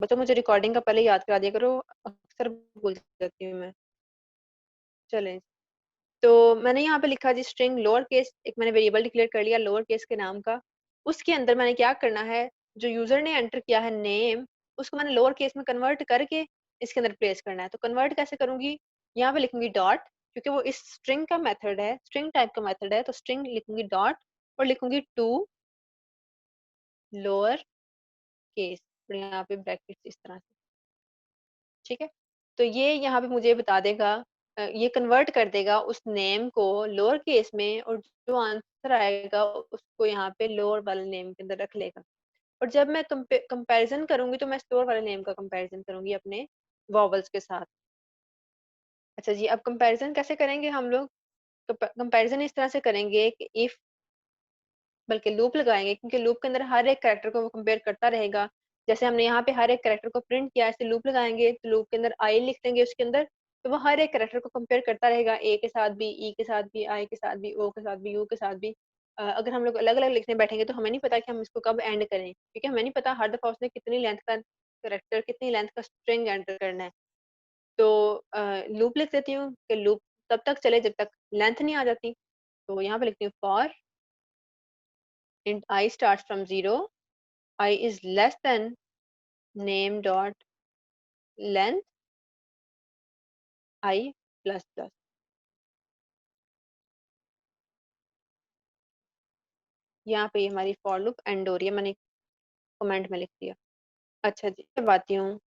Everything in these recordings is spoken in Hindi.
बच्चों मुझे रिकॉर्डिंग का पहले याद करा दिया करो, अक्सर भूल जाती हूँ मैं। चलें, तो मैंने यहाँ पे लिखा जी स्ट्रिंग लोअर केस, एक मैंने वेरिएबल डिक्लेयर कर लिया लोअर केस के नाम का। उसके अंदर मैंने क्या करना है, जो यूजर ने एंटर किया है नेम, उसको मैंने लोअर केस में कन्वर्ट करके इसके अंदर प्लेस करना है। तो कन्वर्ट कैसे करूंगी, यहाँ पे लिखूंगी डॉट, क्योंकि वो इस स्ट्रिंग का मेथड है, स्ट्रिंग टाइप का मेथड है, तो स्ट्रिंग लिखूंगी डॉट और लिखूंगी टू लोअर केस, और यहाँ पे ब्रैकेट इस तरह से। ठीक है, तो ये यहाँ पे मुझे बता देगा, ये कन्वर्ट कर देगा उस नेम को लोअर केस में, और जो आंसर आएगा उसको यहाँ पे लोअर वाले नेम के अंदर रख लेगा। और जब मैं कंपैरिजन करूंगी तो मैं स्टोर वाले नेम का कंपैरिजन करूंगी अपने वॉवल्स के साथ। अच्छा जी, अब कंपैरिजन कैसे करेंगे हम लोग, कंपैरिजन इस तरह से करेंगे कि इफ, बल्कि लूप लगाएंगे, क्योंकि लूप के अंदर हर एक कैरेक्टर को वो कंपेयर करता रहेगा। जैसे हमने यहाँ पे हर एक कैरेक्टर को प्रिंट किया, ऐसे लूप लगाएंगे तो लूप के अंदर आई लिख देंगे उसके अंदर, तो वो हर एक कैरेक्टर को कंपेयर करता रहेगा, ए के साथ भी, ई के साथ भी, आई के साथ भी, ओ के साथ भी, यू के साथ भी। अगर हम लोग अलग अलग लिखने बैठेंगे तो हमें नहीं पता कि हम इसको कब एंड करें, क्योंकि हमें नहीं पता हर दफा उसने कितनी लेंथ का करेक्टर, कितनी लेंथ का स्ट्रिंग एंटर करना है। तो लूप लिख देती हूँ कि लूप तब तक चले जब तक लेंथ नहीं आ जाती। तो यहाँ पे लिखती हूँ for int I starts from 0, I is less than name dot length I plus plus। यहाँ पे हमारी फॉर लूप एंड हो रही है, मैंने कमेंट में लिख दिया। अच्छा जी, अब आती हूँ,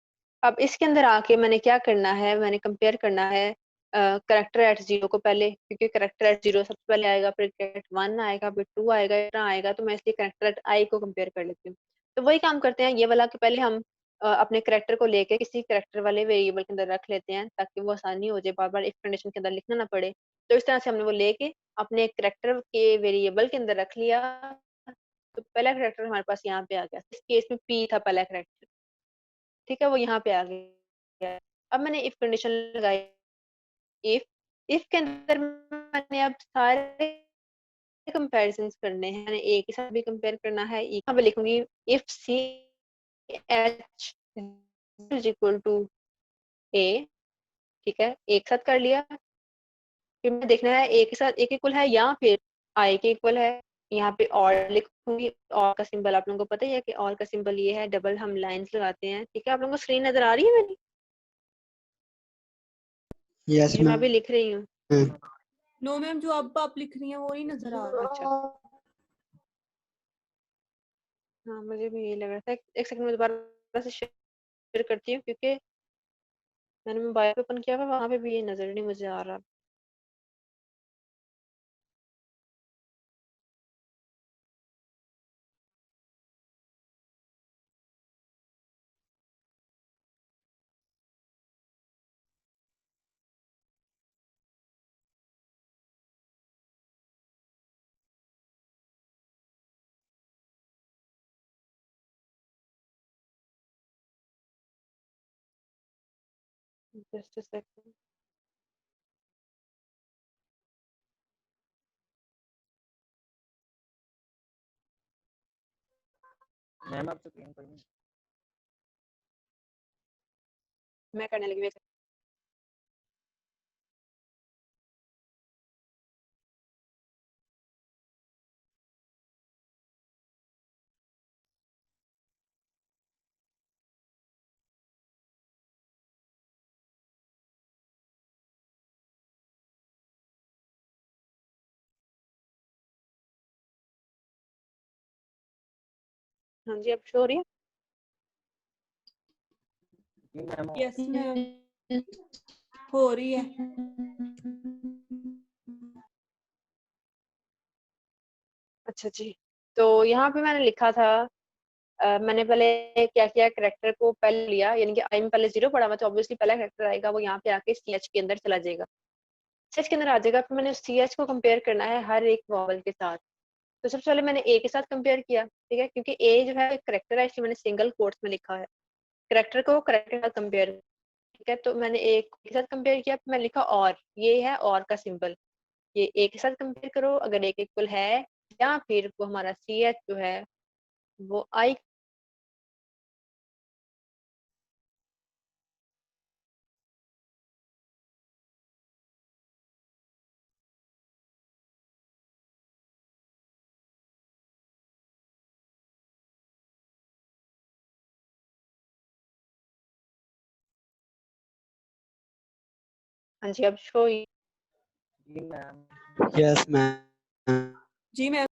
अब इसके अंदर आके मैंने क्या करना है, मैंने कंपेयर करना है करेक्टर एट जीरो को पहले, क्योंकि करेक्टर एट जीरो सबसे पहले आएगा, फिर करेक्टर वन आएगा, फिर टू आएगा, इतना आएगा, तो मैं इसलिए करेक्टर एट आई को कंपेयर कर लेती हूँ। तो वही काम करते हैं ये वाला कि पहले हम अपने करेक्टर को लेके किसी करेक्टर वाले वेरिएबल के अंदर रख लेते हैं, ताकि वो आसानी हो जाए, बार बार इफ कंडीशन के अंदर लिखना ना पड़े। तो इस तरह से हमने वो लेके अपने करेक्टर के वेरिएबल के अंदर रख लिया। तो पहला करेक्टर हमारे पास यहाँ पे आ गया, इस केस में पी था पहला करेक्टर। ठीक है, वो यहाँ पे आ गया। अब मैंने इफ कंडीशन लगाई, इफ इफ के अंदर मैंने अब सारे कंपैरिजंस करने हैं, मैंने ए के साथ भी कंपेयर करना है, यहाँ पे लिखूंगी if C H is equal to A. ठीक है, एक साथ कर लिया, फिर मैं देखना है ए के साथ एक इक्वल है या फिर आई के इक्वल है। यहाँ पे और लिखूंगी, और का सिंबल आप लोगों को पता ही है कि और का सिंबल ये है, डबल हम लाइंस लगाते हैं। ठीक है, आप लोगों को स्क्रीन नजर आ रही है मेरी, यस जो मैं मैम। अभी लिख रही हूँ? नो मैम, जो अब आप लिख रही हैं वो ही नजर आ रहा है। अच्छा, हाँ मुझे भी यही लग रहा था। एक सेकंड में दोबारा से शेयर करती हूँ, क्योंकि मैंने मोबाइल ओपन किया हुआ, वहां पे भी ये नजर नहीं मुझे आ रहा। Just a second. मैम आप स्क्रीन पर मैं करने लगी। हाँ जी, अब शो हो रही है? मैम यस मैम, हो रही है। अच्छा जी, तो यहाँ पे मैंने लिखा था, मैंने पहले क्या किया, करेक्टर को पहले लिया, यानी कि आई में पहले जीरो पड़ा हुआ, तो ऑब्वियसली पहला करेक्टर आएगा वो यहाँ पे आके सी एच के अंदर चला जाएगा, सी एच के अंदर आ जाएगा। फिर मैंने सी एच को कंपेयर करना है हर एक वॉवल के साथ। तो सबसे पहले मैंने ए के साथ कंपेयर किया, ठीक है, क्योंकि ए जो है करेक्टर है, इसलिए मैंने सिंगल कोट्स में लिखा है, करेक्टर को करेक्टर के साथ कंपेयर। ठीक है, तो मैंने ए के साथ कंपेयर किया, फिर मैंने लिखा और, ये है और का सिंबल, ये ए के साथ कंपेयर करो अगर एक इक्वल है, या फिर वो हमारा सी एच जो है वो आई हाँ जी, अब शो जी मैम। Yes ma'am. जी मैम।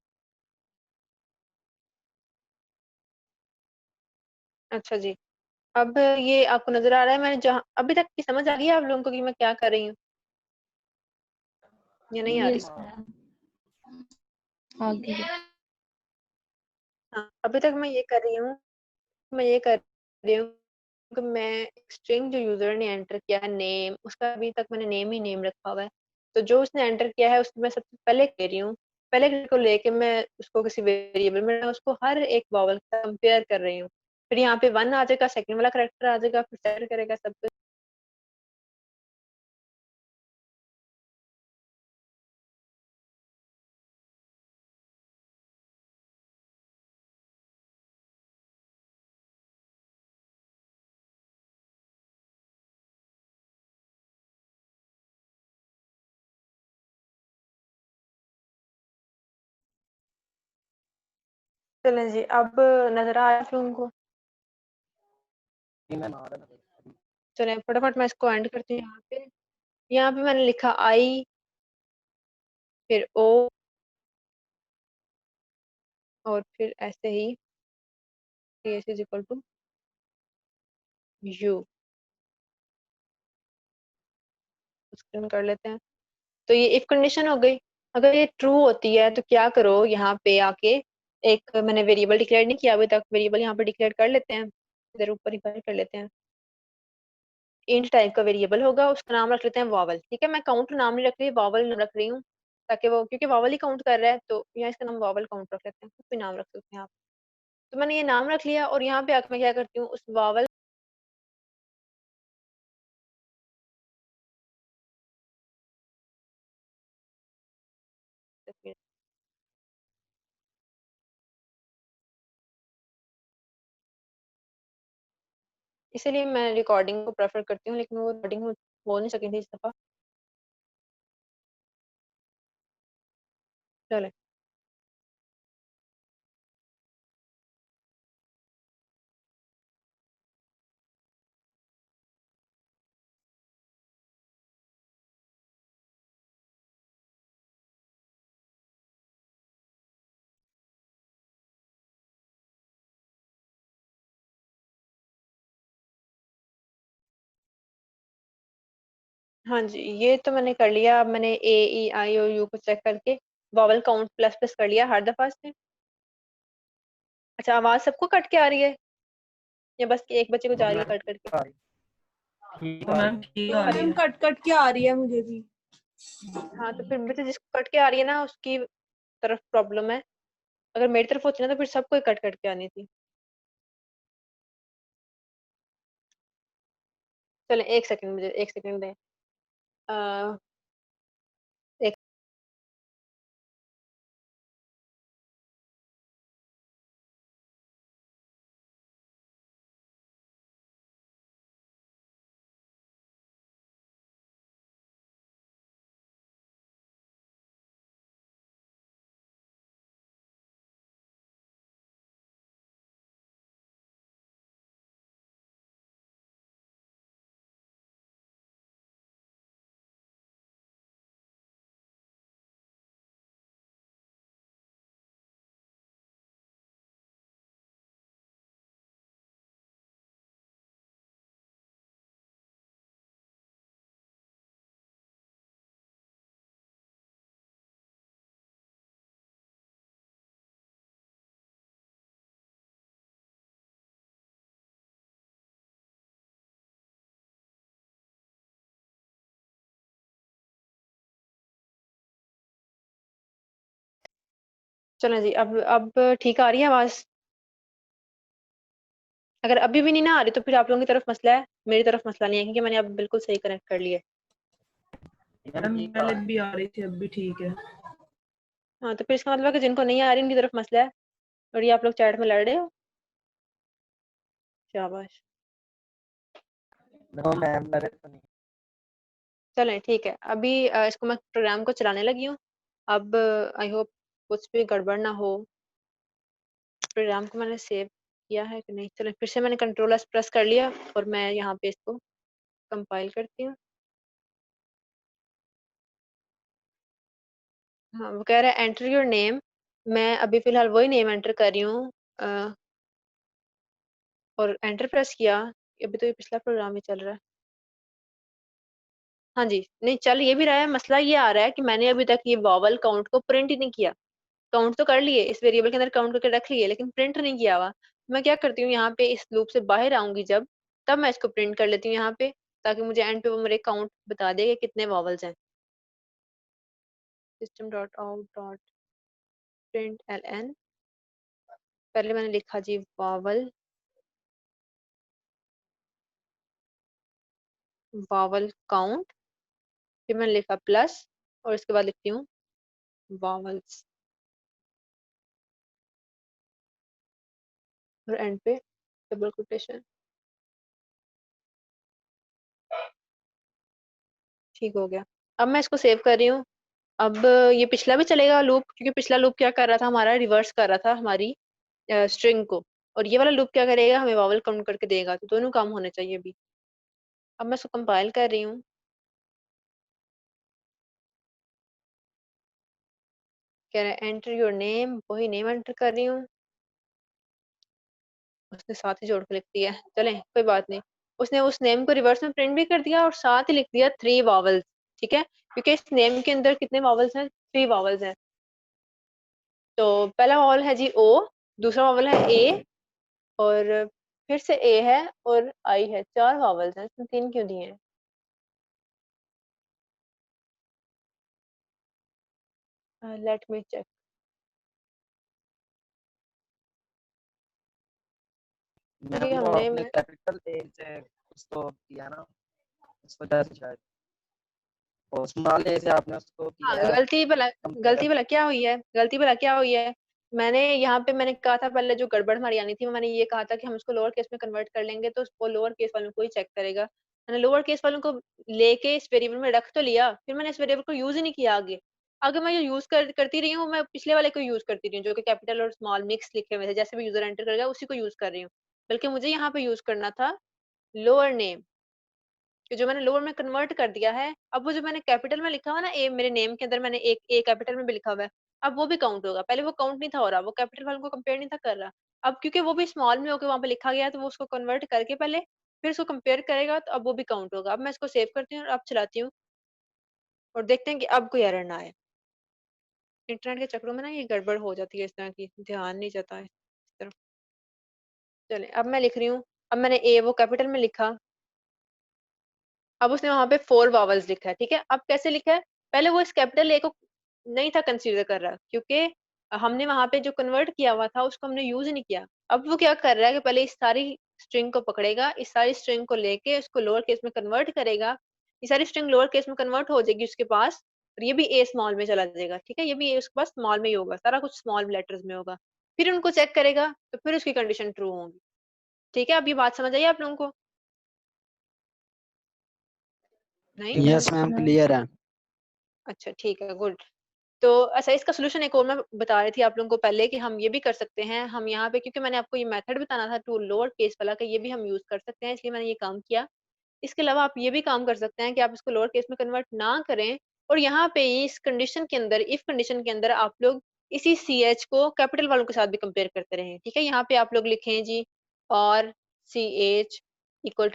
अच्छा जी। अब ये आपको नज़र आ रहा है, मैंने जहाँ अभी तक की समझ आ गई है आप लोगों को कि मैं क्या कर रही हूँ? या नहीं आ रही? Yes ma'am. आगे। हाँ, अभी तक मैं ये कर रही हूँ कि मैं एक स्ट्रिंग जो यूज़र ने एंटर किया है नेम, उसका अभी तक मैंने नेम ही नेम रखा हुआ है। तो जो उसने एंटर किया है उसको मैं सबसे पहले ले रही हूँ। पहले को लेके मैं उसको किसी वेरिएबल में उसको हर एक वॉवल का कंपेयर कर रही हूँ। फिर यहाँ पे 1 आ जाएगा, सेकंड वाला करैक्टर आ जाएगा, फिर सेट करेगा सब कुछ। चलें जी, अब नज़र आ रहा है आप लोगों को? जी मैम आ रहा है। चलें फटाफट मैं इसको एंड करती हूँ यहाँ पे। यहाँ पे मैंने लिखा आई, फिर ओ, और फिर ऐसे ही S is equal to U. उसको कर लेते हैं। तो ये इफ कंडीशन हो गई। अगर ये ट्रू होती है तो क्या करो, यहाँ पे आके एक मैंने वेरिएबल डिक्लेयर नहीं किया अभी तक, वेरिएबल यहाँ पे डिक्लेयर कर लेते हैं, इधर ऊपर ही कर लेते हैं। इंट टाइप का वेरिएबल होगा, उसका नाम रख लेते हैं वॉवल। ठीक है, मैं काउंट नाम नहीं रख रही, वॉवल रख रही हूँ, ताकि वो, क्योंकि वॉवल ही काउंट कर रहा है तो यहाँ इसका नाम वॉवल काउंट रख लेते हैं, कुछ भी नाम रख सकते हैं आप। तो मैंने ये नाम रख लिया और यहाँ पे आकर मैं क्या करती हूँ, उस वॉवल इसीलिए मैं रिकॉर्डिंग को प्रेफर करती हूँ, लेकिन वो रिकॉर्डिंग में बोल नहीं सकी थी इस दफ़ा। चले, हाँ जी, ये तो मैंने कर लिया। अब मैंने ए ई आई ओ यू को चेक करके वॉवल काउंट प्लस प्लस कर लिया हर दफा से। अच्छा, आवाज सबको कट के आ रही है या बस एक बच्चे को जा जी रही है मैम कट करके? आ रही। ठीक तो आ मैम रही। ठीक क्यों आ आ रही रही मैम है? है। कट कट के आ रही है मुझे भी। हाँ, तो फिर बच्चे जिसको कट के आ रही है ना उसकी तरफ प्रॉब्लम है। अगर मेरी तरफ होती ना तो फिर सबको ही कट कट के आनी थी। चले, एक सेकंड, मुझे एक सेकंड दें। अ, एक चलें जी, अब ठीक आ रही है आवाज? अगर अभी भी नहीं ना आ रही तो फिर आप लोगों की तरफ मसला है, मेरी तरफ मसला नहीं है, क्योंकि मैंने अब बिल्कुल सही कनेक्ट कर लिया है। मैम मैम ठीक आ पहले रही। भी आ रही थी, अब भी ठीक है। हाँ, तो फिर इसका मतलब है कि जिनको नहीं आ रही उनकी तरफ मसला है और ये आप लोग चैट में लड़ रहे हो। शाबाश। नो मैम लगे तो नहीं। चलें ठीक है, अभी इसको मैं प्रोग्राम को चलाने लगी हूँ। अब आई होप कुछ भी गड़बड़ ना हो। प्रोग्राम को मैंने सेव किया है कि नहीं? चलें, फिर से मैंने कंट्रोल एस प्रेस कर लिया और मैं यहाँ पे इसको कंपाइल करती हूँ। हाँ, वो कह रहा है एंटर योर नेम। मैं अभी फिलहाल वही नेम एंटर कर रही हूँ और एंटर प्रेस किया। अभी तो ये पिछला प्रोग्राम ही चल रहा है। हाँ जी, नहीं चल ये भी रहा है। मसला ये आ रहा है कि मैंने अभी तक ये वॉवल काउंट को प्रिंट ही नहीं किया। काउंट तो कर लिए, इस वेरिएबल के अंदर काउंट करके रख लिए, लेकिन प्रिंट नहीं किया हुआ। मैं क्या करती हूँ, यहाँ पे इस लूप से बाहर आऊंगी जब, तब मैं इसको प्रिंट कर लेती हूँ यहाँ पे, ताकि मुझे एंड पे वो मेरे काउंट बता देगा कितने वॉवल्स हैं। System dot out dot print l n, पहले मैंने लिखा जी वॉवल, वॉवल काउंट, फिर मैंने लिखा प्लस और इसके बाद लिखती हूँ वॉवल्स और एंड पे डबल कोटेशन। ठीक हो गया। अब मैं इसको सेव कर रही हूँ। अब ये पिछला भी चलेगा लूप, क्योंकि पिछला लूप क्या कर रहा था हमारा, रिवर्स कर रहा था हमारी स्ट्रिंग को, और ये वाला लूप क्या करेगा, हमें वॉवल काउंट करके देगा। तो दोनों काम होने चाहिए अभी। अब मैं इसको कंपाइल कर रही हूँ। कह रहा है एंटर योर नेम, वही नेम एंटर कर रही हूँ। उसने साथ ही जोड़ के लिख दिया। चलें कोई बात नहीं, उसने उस नेम को रिवर्स में प्रिंट भी कर दिया और साथ ही लिख दिया 3 वॉवल्स। ठीक है, क्योंकि इस नेम के अंदर कितने वॉवल्स हैं, 3 वॉवल्स हैं। तो पहला वॉवल है जी ओ, दूसरा वॉवल है ए, और फिर से ए है और आई है। 4 वॉवल्स हैं, इसमें 3 क्यों दिए हैं? Let me check. क्योंकि मैम वो हमने आपने कैपिटल ए से उसको किया ना, इस वजह से शायद, और स्मॉल ए से आपने उसको हाँ, किया है गलती कंपेयर। भला क्या हुई है, गलती भला क्या हुई है। मैंने यहाँ पे मैंने कहा था पहले, जो गड़बड़ हमारी आनी थी, मैंने ये कहा था कि हम इसको लोअर केस में कन्वर्ट कर लेंगे तो वो लोअर केस वालों को ही चेक करेगा। मैंने लोअर केस वालों को लेके इस वेरिएबल में रख तो लिया, फिर मैंने इस वेरिएबल को यूज ही नहीं किया आगे। आगे मैं जो यूज करती रही हूँ, मैं पिछले वाले को यूज करती रही हूँ, जो कि कैपिटल और स्मॉल मिक्स लिखे हुए थे, जैसे भी यूजर एंटर करेगा उसी को यूज कर रही हूँ। बल्कि मुझे यहाँ पे यूज करना था लोअर नेम, कि जो मैंने लोअर में कन्वर्ट कर दिया है। अब वो जो मैंने कैपिटल में लिखा हुआ ना ए, मेरे नेम के अंदर मैंने एक ए कैपिटल में भी लिखा हुआ है, अब वो भी काउंट होगा। पहले वो काउंट नहीं था हो रहा, वो कैपिटल वालों को कंपेयर नहीं था कर रहा। अब क्योंकि वो भी स्मॉल में होकर वहां पे लिखा गया है, तो वो उसको कन्वर्ट करके पहले फिर उसको कंपेयर करेगा, तो अब वो भी काउंट होगा। अब मैं इसको सेव करती हूँ और अब चलाती हूँ और देखते हैं कि अब कोई एरर ना आए। इंटरनेट के चक्करों में ना ये गड़बड़ हो जाती है, इस तरह की ध्यान नहीं जाता है इस तरफ। चले अब मैं लिख रही हूँ। अब मैंने ए वो कैपिटल में लिखा, अब उसने वहां पे 4 वॉवल्स लिखा है। ठीक है, अब कैसे लिखा है, पहले वो इस कैपिटल ए को नहीं था कंसीडर कर रहा, क्योंकि हमने वहां पे जो कन्वर्ट किया हुआ था उसको हमने यूज नहीं किया। अब वो क्या कर रहा है कि पहले इस सारी स्ट्रिंग को पकड़ेगा, इस सारी स्ट्रिंग को लेके उसको लोअर केस में कन्वर्ट करेगा। ये सारी स्ट्रिंग लोअर केस में कन्वर्ट हो जाएगी उसके पास, और ये भी ए स्मॉल में चला जाएगा। ठीक है, ये भी ए उसके पास स्मॉल में ही होगा, सारा कुछ स्मॉल लेटर्स में होगा। फिर उनको चेक करेगा तो फिर उसकी कंडीशन ट्रू होगी। ठीक है, अब ये बात समझ आई आप लोगों को? नहीं? यस मैम क्लियर है। अच्छा ठीक है, गुड। तो अच्छा, इसका सोल्यूशन एक और मैं बता रही थी आप लोगों को पहले, कि हम ये भी कर सकते हैं। हम यहाँ पे, क्योंकि मैंने आपको ये मेथड बताना था टू लोअर केस वाला, का ये भी हम यूज कर सकते हैं, इसलिए मैंने ये काम किया। इसके अलावा आप ये भी काम कर सकते हैं कि आप इसको लोअर केस में कन्वर्ट ना करें, और यहाँ पे इस कंडीशन के अंदर, इफ कंडीशन के अंदर आप लोग इसी सी एच को कैपिटल वालों के साथ भी कंपेयर करते रहें। ठीक है, यहाँ पे आप लोग लिखें जी और c h equal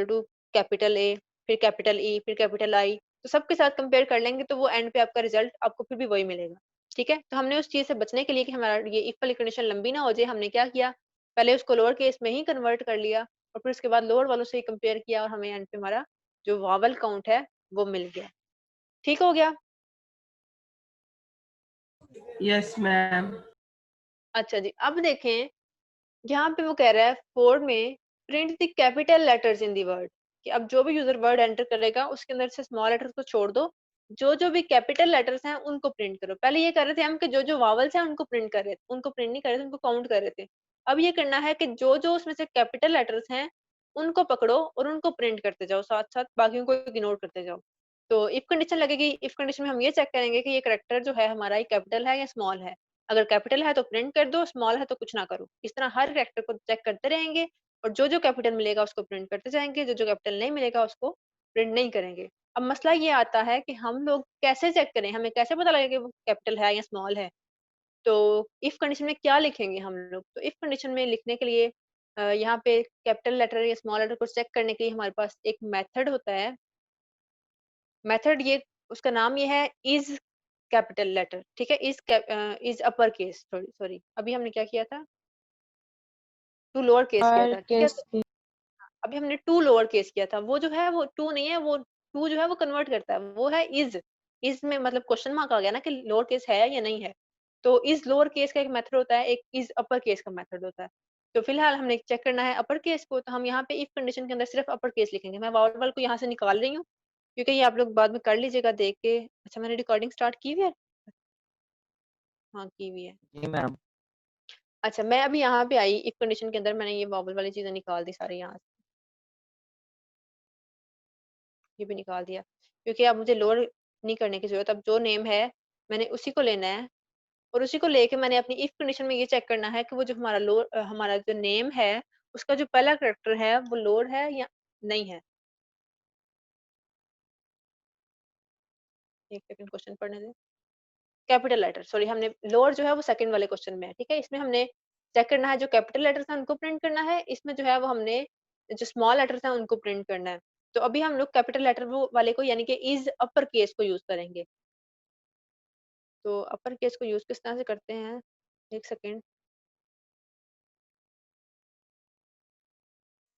to capital A, फिर कैपिटल ई, फिर कैपिटल आई, तो सबके साथ कंपेयर कर लेंगे तो वो एंड पे आपका रिजल्ट आपको फिर भी वही मिलेगा। ठीक है, तो हमने उस चीज से बचने के लिए कि हमारा ये इफ वाली कंडीशन लंबी ना हो जाए, हमने क्या किया, पहले उसको लोअर केस में ही कन्वर्ट कर लिया और फिर उसके बाद लोअर वालों से ही कंपेयर किया, और हमें एंड पे हमारा जो वावल काउंट है वो मिल गया। ठीक हो गया? Yes ma'am. अच्छा जी, अब देखें यहाँ पे वो कह रहा है 4 में print the capital letters in the word, कि अब जो भी यूजर वर्ड एंटर करेगा उसके अंदर से स्मॉल लेटर्स को छोड़ दो, जो जो भी कैपिटल लेटर्स हैं उनको प्रिंट करो। पहले ये कर रहे थे हम कि जो जो वावल्स हैं उनको प्रिंट कर रहे थे, उनको प्रिंट नहीं कर रहे थे, उनको काउंट कर रहे थे। अब ये करना है कि जो जो उसमें से कैपिटल लेटर्स हैं उनको पकड़ो और उनको प्रिंट करते जाओ, साथ साथ बाकियों को इग्नोर करते जाओ। तो इफ कंडीशन लगेगी, इफ कंडीशन में हम ये चेक करेंगे कि ये करेक्टर जो है हमारा, ये कैपिटल है या स्मॉल है। अगर कैपिटल है तो प्रिंट कर दो, स्मॉल है तो कुछ ना करो। इस तरह हर कैरेक्टर को चेक करते रहेंगे, और जो जो कैपिटल मिलेगा उसको प्रिंट करते जाएंगे, जो जो कैपिटल नहीं मिलेगा उसको प्रिंट नहीं करेंगे। अब मसला ये आता है कि हम लोग कैसे चेक करें, हमें कैसे पता लगेगा कि वो कैपिटल है या स्मॉल है। तो इफ कंडीशन में क्या लिखेंगे हम लोग, तो इफ कंडीशन में लिखने के लिए यहाँ पे कैपिटल लेटर या स्मॉल लेटर को चेक करने के लिए हमारे पास एक मेथड होता है। मेथड ये उसका नाम ये है इज कैपिटल लेटर, ठीक है। इज अपर केस, सॉरी अभी हमने क्या किया था, टू लोअर केस किया और था, ठीक है। केस की अभी हमने टू लोअर केस किया था, वो जो है वो टू नहीं है, वो टू जो है वो कन्वर्ट करता है, वो है इज में मतलब क्वेश्चन मार्क आ गया ना कि लोअर केस है या नहीं है। तो इज लोअर केस का एक मेथड होता है, एक इज अपर केस का मेथड होता है। तो फिलहाल हमने चेक करना है अपर केस को, तो हम यहाँ पे इफ कंडीशन के अंदर सिर्फ अपर केस लिखेंगे। मैं वावल को यहाँ से निकाल रही हूँ क्योंकि ये आप लोग बाद में कर लीजिएगा देख के। अच्छा मैंने रिकॉर्डिंग स्टार्ट की हुई है, हाँ की हुई है। जी मैम। अच्छा मैं अभी यहाँ पे आई इफ कंडीशन के अंदर, मैंने ये वावल वाली चीजें निकाल दी सारी यहाँ से, ये भी निकाल दिया क्योंकि अब मुझे लोअर नहीं करने की जरूरत। अब जो नेम है मैंने उसी को लेना है, और उसी को लेके मैंने अपनी इफ कंडीशन में ये चेक करना है कि वो जो हमारा हमारा जो नेम है उसका जो पहला करेक्टर है वो लोअर है या नहीं है। एक सेकंड क्वेश्चन पढ़ने दे। कैपिटल लेटर, सॉरी हमने लोअर जो है वो सेकंड वाले क्वेश्चन में है, ठीक है। इसमें हमने चेक करना है जो कैपिटल लेटर्स हैं उनको प्रिंट करना है, इसमें जो है वो हमने जो स्मॉल लेटर्स हैं उनको प्रिंट करना है। तो अभी हम लोग कैपिटल लेटर वो वाले को यानी कि इज अपर केस को यूज करेंगे। तो अपर केस को यूज किस तरह से करते हैं, एक सेकेंड।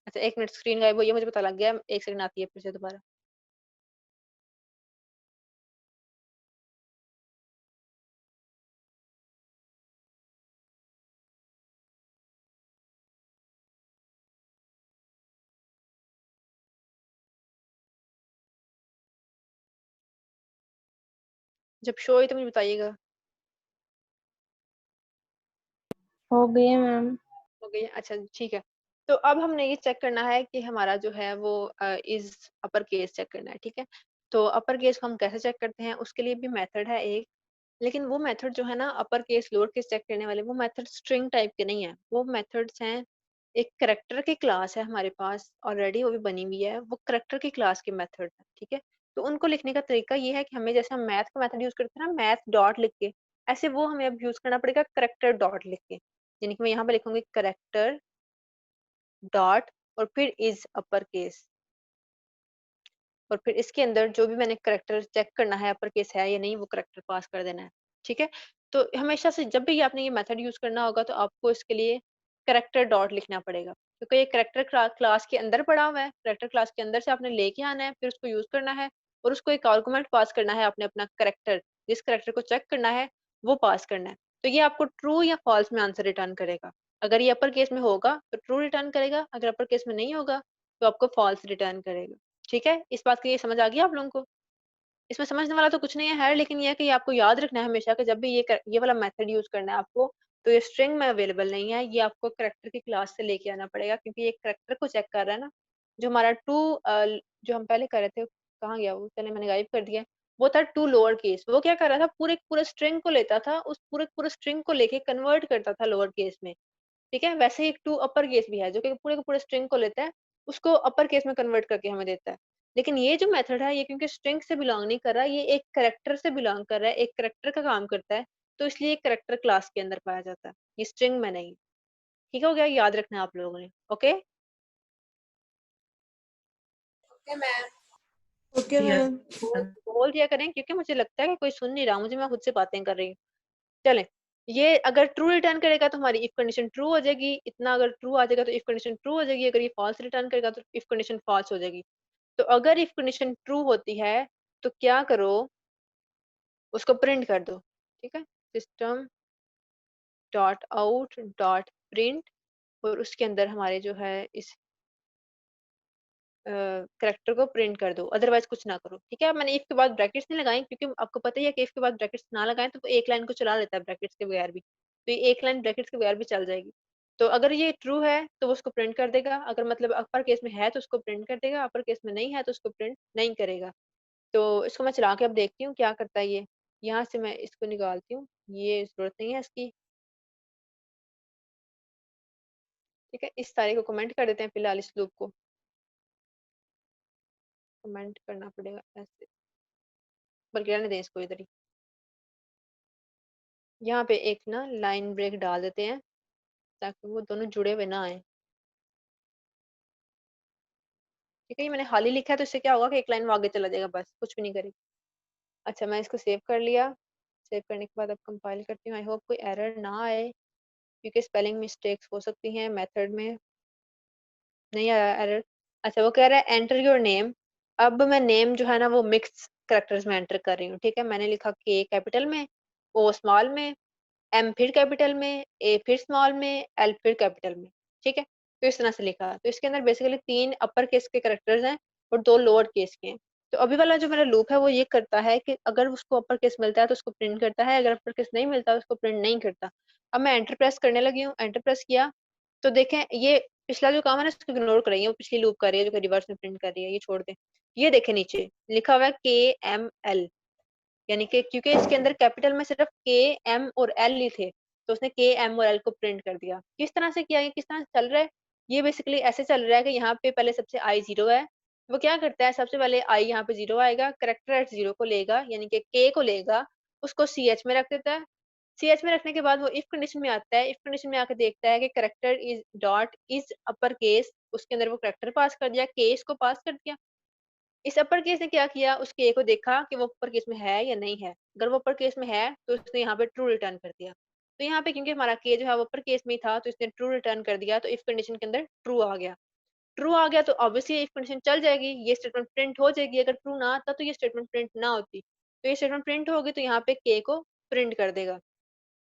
अच्छा एक मिनट, स्क्रीन गायब हुई है मुझे पता लग गया, एक सेकंड आती है फिर से दोबारा। जब शो हुई तो मुझे बताइएगा। हो गए मैम। हो गई है? अच्छा ठीक है। तो अब हमने ये चेक करना है कि हमारा जो है वो इज अपर केस चेक करना है, ठीक है। तो अपर केस को हम कैसे चेक करते हैं, उसके लिए भी मेथड है एक, लेकिन वो मेथड जो है ना upper case lower case check करने वाले, वो मेथड स्ट्रिंग टाइप के नहीं है। वो मेथड्स हैं, एक करेक्टर की क्लास है हमारे पास ऑलरेडी, वो भी बनी हुई है, वो करेक्टर की क्लास के मेथड है, ठीक है। तो उनको लिखने का तरीका ये है कि हमें जैसे हम मैथ का मेथड यूज करते हैं ना, मैथ डॉट लिख के, ऐसे वो हमें अब यूज करना पड़ेगा करेक्टर डॉट लिख के। यानी कि मैं यहाँ पे लिखूंगी करेक्टर डॉट और फिर इज अपर केस, और फिर इसके अंदर जो भी मैंने करेक्टर चेक करना है अपर केस है या नहीं, वो करेक्टर पास कर देना है, ठीक है। तो हमेशा से जब भी आपने ये मेथड यूज करना होगा तो आपको इसके लिए करेक्टर डॉट लिखना पड़ेगा, क्योंकि ये करेक्टर क्लास के अंदर पड़ा हुआ है। करेक्टर क्लास के अंदर से आपने लेके आना है, फिर उसको यूज करना है, और उसको एक आर्गुमेंट पास करना है आपने, अपना करेक्टर जिस करेक्टर को चेक करना है वो पास करना है। तो ये आपको ट्रू या फॉल्स में आंसर रिटर्न करेगा। अगर ये अपर केस में होगा तो ट्रू रिटर्न करेगा, अगर अपर केस में नहीं होगा तो आपको फॉल्स रिटर्न करेगा, ठीक है। इस बात की ये समझ आ गई आप लोगों को। इसमें समझने वाला तो कुछ नहीं है, लेकिन ये है कि आपको याद रखना है हमेशा कि जब भी ये वाला मेथड यूज करना है आपको, तो ये स्ट्रिंग में अवेलेबल नहीं है, ये आपको करेक्टर की क्लास से लेके आना पड़ेगा, क्योंकि ये करेक्टर को चेक कर रहा है ना। जो हमारा टू जो हम पहले कर रहे थे, कहाँ गया वो, चले मैंने गायब कर दिया। वो था टू लोअर केस, वो क्या कर रहा था, पूरे पूरे स्ट्रिंग को लेता था, उस पूरे पूरे स्ट्रिंग को लेके कन्वर्ट करता था लोअर केस में, ठीक है। वैसे ही एक टू अपर केस भी है जो कि पूरे के पूरे स्ट्रिंग को लेता है, उसको अपर केस में कन्वर्ट करके हमें देता है। लेकिन ये जो मेथड है ये क्योंकि स्ट्रिंग से बिलोंग नहीं कर रहा, ये एक करेक्टर से बिलोंग कर रहा है, एक करेक्टर का काम करता है, तो इसलिए करेक्टर क्लास के अंदर पाया जाता है, ये स्ट्रिंग में नहीं। ठीक हो गया, याद रखना है आप लोगों ने, ओके। Okay Yes. मैम। बोल दिया करें क्योंकि मुझे लगता है कि कोई सुन नहीं रहा मुझे, मैं खुद से बातें कर रही हूँ। चलें, ये अगर ट्रू रिटर्न करेगा तो हमारी इफ कंडीशन ट्रू हो जाएगी, इतना अगर ट्रू आ जाएगा तो इफ कंडीशन ट्रू हो जाएगी, अगर ये फॉल्स रिटर्न करेगा तो इफ कंडीशन फॉल्स हो जाएगी। तो अगर इफ कंडीशन ट्रू होती है तो क्या करो, उसको प्रिंट कर दो, ठीक है। System dot out dot print, और उसके अंदर हमारे जो है इस करेक्टर को प्रिंट कर दो, अदरवाइज कुछ ना करो, ठीक है। मैंने इफ के बाद ब्रैकेट्स नहीं लगाई क्योंकि आपको पता ही है कि इफ के बाद ब्रैकेट्स ना लगाएं तो वो एक लाइन को चला लेता है ब्रैकेट्स के बगैर भी, तो ये एक लाइन ब्रैकेट्स के बगैर भी चल जाएगी। तो अगर ये ट्रू है तो वो उसको प्रिंट कर देगा, अगर मतलब अपर केस में है तो उसको प्रिंट कर देगा, अपर केस में नहीं है तो उसको प्रिंट नहीं करेगा। तो इसको मैं चला के अब देखती हूँ क्या करता है ये। यहाँ से मैं इसको निकालती हूँ, ये जरूरत नहीं है इसकी, ठीक है। इस सारे को कमेंट कर देते हैं फिलहाल इस लूप को। कमेंट करना पड़ेगा ऐसे, बल्कि रहने दें इसको इधर ही। यहाँ पे एक ना लाइन ब्रेक डाल देते हैं ताकि वो दोनों जुड़े हुए ना आए। ठीक है, ये मैंने हाल ही लिखा है तो इससे क्या होगा कि एक लाइन वो आगे चला जाएगा, बस कुछ भी नहीं करेगी। अच्छा, मैं इसको सेव कर लिया। सेव करने के बाद अब कंपाइल करती हूँ। आई होप कोई एरर ना आए, क्योंकि स्पेलिंग मिस्टेक्स हो सकती हैं मेथड में। नहीं आया एरर। अच्छा, वो कह रहा है एंटर योर नेम। अब मैं नेम जो है ना वो मिक्स करेक्टर्स में एंटर कर रही हूँ। ठीक है, मैंने लिखा के कैपिटल में, ओ स्मॉल में, एम फिर कैपिटल में, ए फिर स्मॉल में, एल फिर कैपिटल में। ठीक है, तो इस तरह से लिखा। तो इसके अंदर बेसिकली 3 अपर केस के करेक्टर्स हैं और 2 लोअर केस के हैं। तो अभी वाला जो मेरा लूप है वो ये करता है कि अगर उसको अपर केस मिलता है तो उसको प्रिंट करता है, अगर अपर केस नहीं मिलता तो उसको प्रिंट नहीं करता। अब मैं एंटर प्रेस करने लगी हूँ, एंटर प्रेस किया तो देखें ये पिछला जो काम है ना इसको इग्नोर कर रही है, वो पिछली लूप कर रही है जो कि रिवर्स में प्रिंट कर रही है, ये छोड़ दें। ये देखें नीचे लिखा हुआ है KML, यानी कि क्योंकि इसके अंदर कैपिटल में सिर्फ KM और L ही थे तो उसने KM और L को प्रिंट कर दिया। किस तरह से किया, ये किस तरह से चल रहा है, ये बेसिकली ऐसे चल रहा है कि यहाँ पे पहले सबसे I 0 है। वो क्या करता है, सबसे पहले I यहाँ पे 0 आएगा, करेक्टर एट 0 को लेगा यानी कि K को लेगा, उसको CH में रख देता है। CH में रखने के बाद वो इफ कंडीशन में आता है, इफ कंडीशन में आकर देखता है कि character is dot is upper case, उसके अंदर वो करेक्टर पास कर दिया, केस को पास कर दिया। इस अपर केस ने क्या किया, उस के को देखा कि वो अपर केस में है या नहीं है। अगर वो अपर केस में है तो उसने यहाँ पे ट्रू रिटर्न कर दिया। तो यहाँ पे क्योंकि हमारा के जो है वो अपर केस में ही था तो इसने ट्रू रिटर्न कर दिया, तो इफ कंडीशन के अंदर ट्रू आ गया। ट्रू आ गया तो ऑब्वियसली इफ कंडीशन चल जाएगी, ये स्टेटमेंट प्रिंट हो जाएगी। अगर ट्रू ना आता तो ये स्टेटमेंट प्रिंट ना होती, तो ये स्टेटमेंट प्रिंट होगी तो यहाँ पे के को प्रिंट कर देगा।